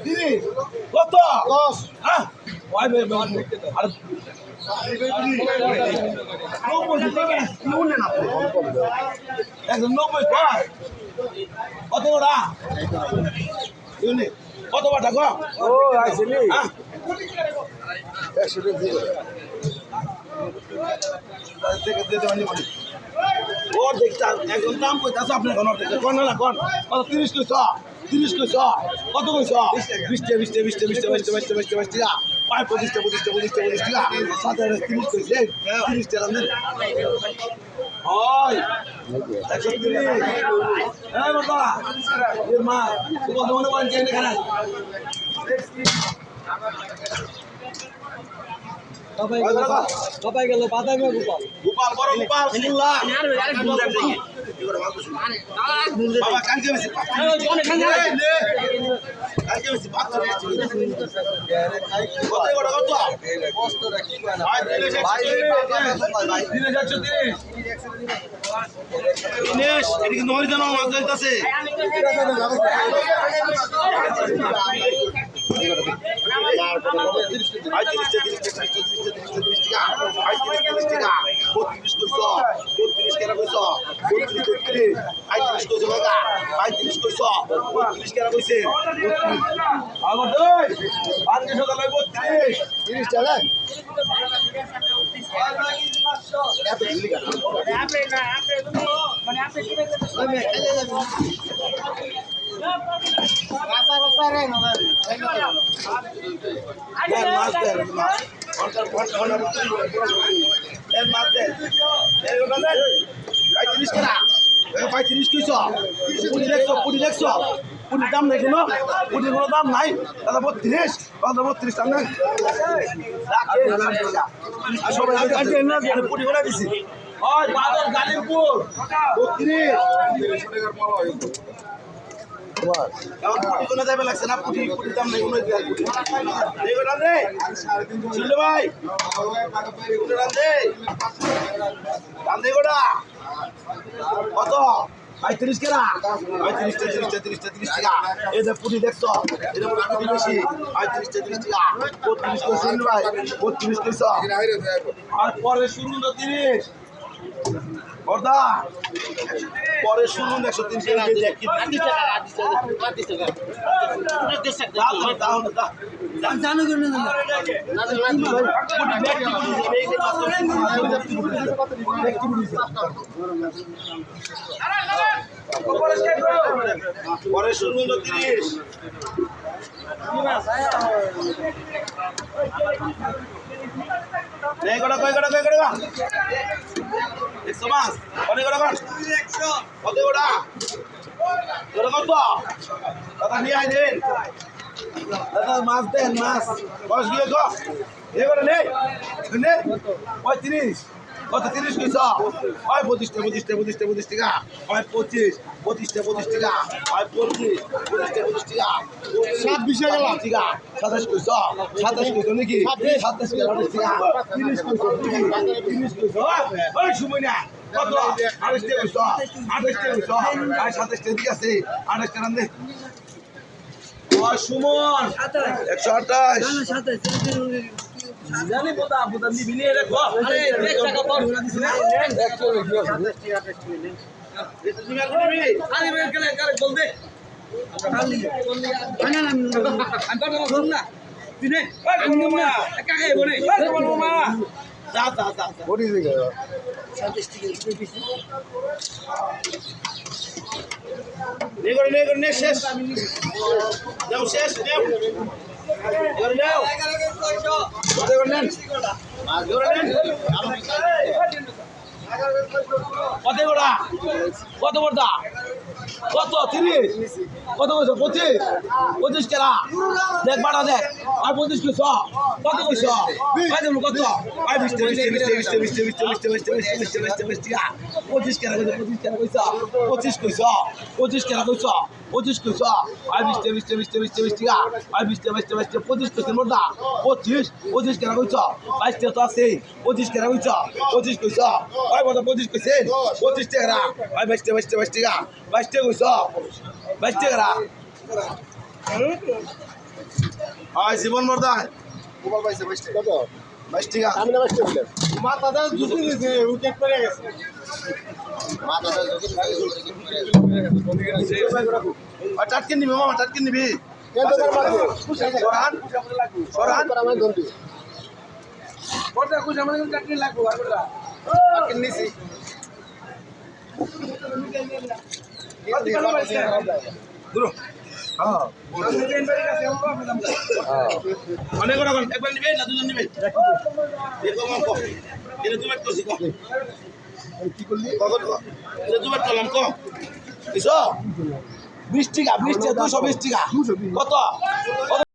30 কত 10 হ্যাঁ ওই বে আর 90 কত ওটা কত বাটা গো ও আইছিলি হ্যাঁ 100 টাকা দিও ও দেখতা একদম দাম কইতাছ আপনি কোন না কোন কত 30 কইছ 30 কইছ কত কইছ 20 টাকা পাই 25 টাকা সাথে 30 কইছে 30 টাকা দেন ওই 130 এই বাবা এর মা তোমার মনে কোন কেন খানা সবাই গেল বাদাম গোপাল গোপাল বড় গোপাল শুনলা বাবা কালকে বেশি কালকে বেশি কত বড় কত কষ্টটা কি কয় না ভাই দিনে 130 দিনেশ এদিকে নয় জানো মাছ যাইতাছে ভাই 30 টাকা 32 কইছ 32 কেন কইছ 32 কইছিস ভাই 30 কইছ বাবা ভাই 30 কইছ 32 কেন কইছে আগো দই 500 টাকা লই 32 30 টাকা এত দিলি গা মানে আপনি কি রাসা রাসা রে না দেন মাছ দেন মাছ ঘন্টা দেন মাছ দেন এই ওটা দেন 35 টাকা ভাই 30 কইছ পুরি দেখছো পুরির দাম নাই কোনো পুরির কোনো দাম নাই দাদা 32 দাদা 32 টাকা নেন আর সবাই কাটে না পুরি করে দিছি ওই বাদর গালিমপুর 32 তোমার এখন পুটি কোনা যাবে লাগছে না পুটির দাম নাই কোনো এই গোটা দে শুনলে ভাই পুটি দাম দে গোটা কত 35 কেনা 35 টাকা এই যে পুটি দেখছো এটা বড় পুটি বেশি 35 টাকা 32 কইছ শুনলে ভাই 32 কইছ আর পরে শুনুন তো 30 বর্দা পরে শুনুন 130 টাকা দিয়ে কি 30 টাকা জানো কেন না পরে শুনুন তো 30 নেই কটা কয় কটা একশো মাছ অনেক কটা কর কত কটা তোরা কত কথা নিয়ে আয় দেন দাদা মাছ দেন মাছ বয়স গিয়ে গো এই করে নেই 35 কত 30 কইছ হয় 25 টাকা হয় 25 টাকা হয় 25 টাকা 26 গেল টাকা 27 কইছ 27 কইছ নাকি 27 টাকা 30 কইছ 30 কইছ ওই সময় না কত 28 টাকা কইছ 28 টাকা কইছ আর 27 টাকা ঠিক আছে 28 টাকা দে ওই সুমন 128 জানি বোতা নিবি নিয়ে রেখো আরে 1 টাকা তোর ঘুরা দিছ না 100 কি আছে এটা তুমি আর করবি আরে বের করে বল দে খালি না না আমি পারবো না দিনে ওই মামা একা খাই বনে ওই মামা যা বডি দিকে 37 টাকা নে শেষ যাও শেষ নেও এবারে নাও কত করে নেন মাছ ধরে নেন কত বড়দা কত 30 কত কইছ 25 টাকা দেখ বাড়া দেখ আর 25 কইছ কত কইছ কত দেব কত আর 20 টাকা 25 টাকা 25 টাকা কইছ 25 কইছ 25 টাকা কইছ 25 কইছ আর 20 টাকা আর 20 টাকা 25 কইছ বড়দা 25 টাকা কইছ 22 টাকা তো আছে 25 টাকা কইছ 25 কইছ ওই বড়দা 25 কইছেন 25 টাকা আর 22 টাকা 22 টাকা কইছ 22 টাকা হয় জীবন বর্ধন মোবাইল পাইছে 22 টাকা কত 22 টাকা আমি না 22 টাকা দিলাম মাথাটা ঝুঁকি দিয়েছে উইকেট পড়ে গেছে মাথাটা ঝুঁকি দিয়েছে আর টাটকে নিবি মামা টাটকে নিবি কেন দরকার মারবে সরান সরান করে আমি ধরবি কোটা কুছ আমাদের টাটকে লাগবো আর কোটা টাটকে নিছি দূর হ্যাঁ অনেক রকম একবার নিবে না দুজন নিবে এরকম কম এটা তুমি করছি কম কি করলি কখন এটা তুমি করলাম কম কিসো 20 টাকা 220 টাকা কত